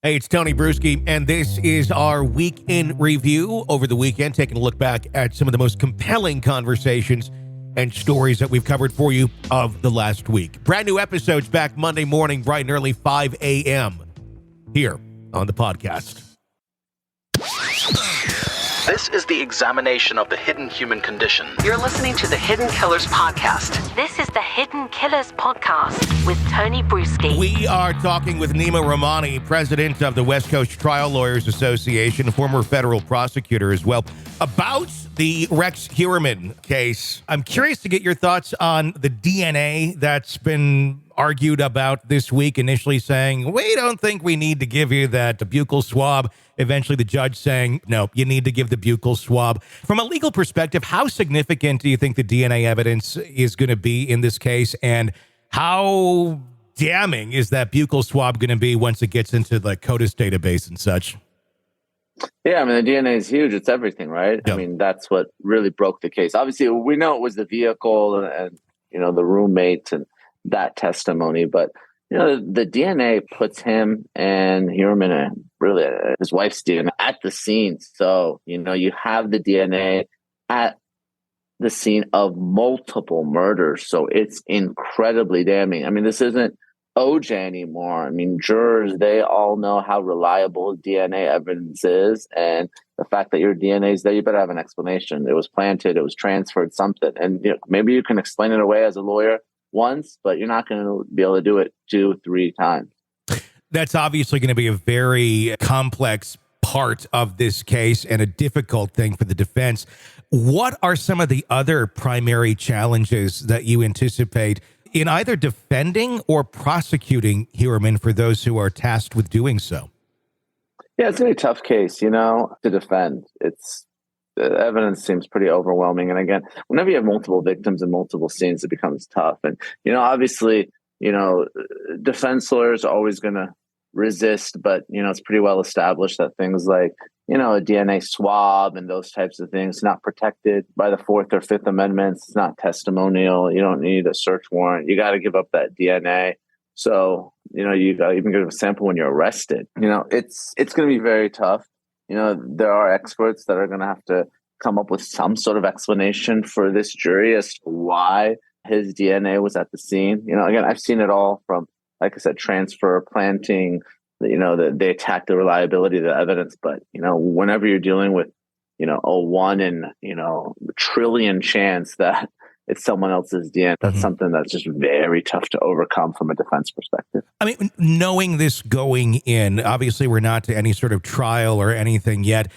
Hey, it's Tony Brueski, and this is our week in review over the weekend, taking a look back at some of the most compelling conversations and stories that we've covered for you of the last week. Brand new episodes back Monday morning, bright and early, 5 a.m. here on the podcast. This is the examination of the hidden human condition. You're listening to the Hidden Killers Podcast. This is the Hidden Killers Podcast with Tony Brueski. We are talking with Nima Rahmani, president of the West Coast Trial Lawyers Association, former federal prosecutor as well, about the Rex Heuermann case. I'm curious to get your thoughts on the DNA that's been argued about this week, initially saying, we don't think we need to give you that buccal swab. Eventually the judge saying, no, you need to give the buccal swab. From a legal perspective, how significant do you think the DNA evidence is going to be in this case? And how damning is that buccal swab going to be once it gets into the CODIS database and such? Yeah, I mean, the DNA is huge. It's everything, right? Yep. I mean, that's what really broke the case. Obviously, we know it was the vehicle and the roommate and that testimony, but the DNA puts him and Heuermann and really his wife's DNA at the scene. So, you have the DNA at the scene of multiple murders. So it's incredibly damning. I mean, this isn't OJ anymore. I mean, jurors, they all know how reliable DNA evidence is. And the fact that your DNA is there, you better have an explanation. It was planted, it was transferred, something. And maybe you can explain it away as a lawyer once, but you're not going to be able to do it 2-3 times. That's obviously going to be a very complex part of this case and a difficult thing for the defense. What are some of the other primary challenges that you anticipate in either defending or prosecuting Heuermann for those who are tasked with doing so? Yeah, it's going to be a tough case, to defend. The evidence seems pretty overwhelming. And again, whenever you have multiple victims and multiple scenes, it becomes tough. And, obviously, defense lawyers are always going to resist, but, it's pretty well established that things like, a DNA swab and those types of things not protected by the Fourth or Fifth Amendments. It's not testimonial. You don't need a search warrant. You got to give up that DNA. So, you got to even give a sample when you're arrested. It's going to be very tough. There are experts that are going to have to come up with some sort of explanation for this jury as to why his DNA was at the scene. Again, I've seen it all from, like I said, transfer, planting, they attack the reliability of the evidence. But, whenever you're dealing with, a 1 in, trillion chance that it's someone else's DNA, that's something that's just very tough to overcome from a defense perspective. I mean, knowing this going in, obviously we're not to any sort of trial or anything yet.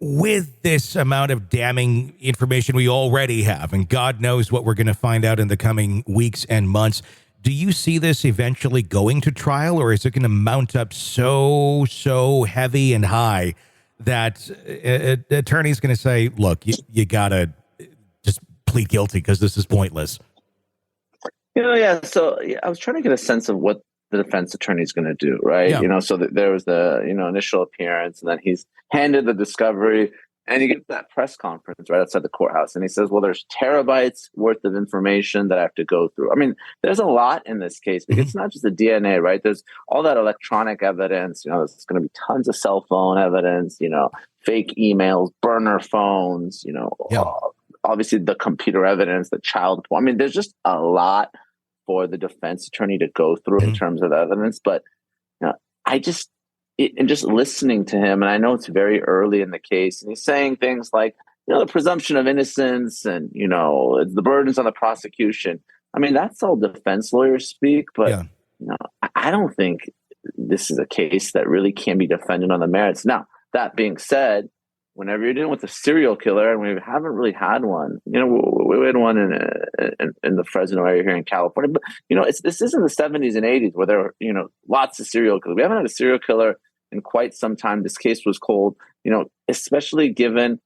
With this amount of damning information we already have, and God knows what we're going to find out in the coming weeks and months, do you see this eventually going to trial, or is it going to mount up so heavy and high that an attorney's going to say, look, you got to just plead guilty because this is pointless? Yeah. So I was trying to get a sense of what the defense attorney is going to do, right? Yeah. So there was the, initial appearance, and then he's handed the discovery, and he gets that press conference right outside the courthouse. And he says, well, there's terabytes worth of information that I have to go through. I mean, there's a lot in this case because it's not just the DNA, right? There's all that electronic evidence. There's going to be tons of cell phone evidence, fake emails, burner phones, obviously the computer evidence, the child porn. I mean, there's just a lot for the defense attorney to go through in terms of evidence. But and just listening to him, and I know it's very early in the case, and he's saying things like, the presumption of innocence and, the burdens on the prosecution. I mean, that's all defense lawyers speak, but, I don't think this is a case that really can be defended on the merits. Now, that being said, whenever you're dealing with a serial killer, and we haven't really had one, we had one in the Fresno area here in California, but this isn't the 70s and 80s where there were lots of serial killers. We haven't had a serial killer in quite some time. This case was cold, especially given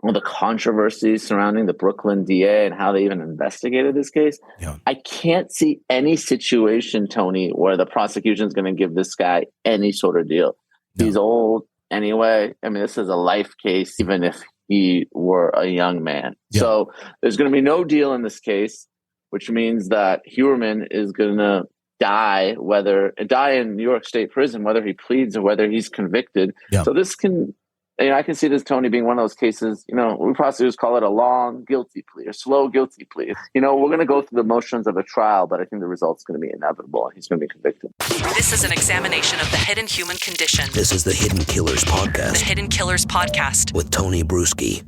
all the controversies surrounding the Brooklyn DA and how they even investigated this case. Yeah. I can't see any situation, Tony, where the prosecution is going to give this guy any sort of deal. No. He's old. Anyway, I mean, this is a life case, even if he were a young man. Yeah. So there's going to be no deal in this case, which means that Heuermann is going to die in New York State prison, whether he pleads or whether he's convicted. Yeah. So this can, I can see this, Tony, being one of those cases, we prosecutors call it a long guilty plea or slow guilty plea. We're going to go through the motions of a trial, but I think the result's going to be inevitable and he's going to be convicted. This is an examination of the hidden human condition. This is the Hidden Killers Podcast. The Hidden Killers Podcast. With Tony Brueski.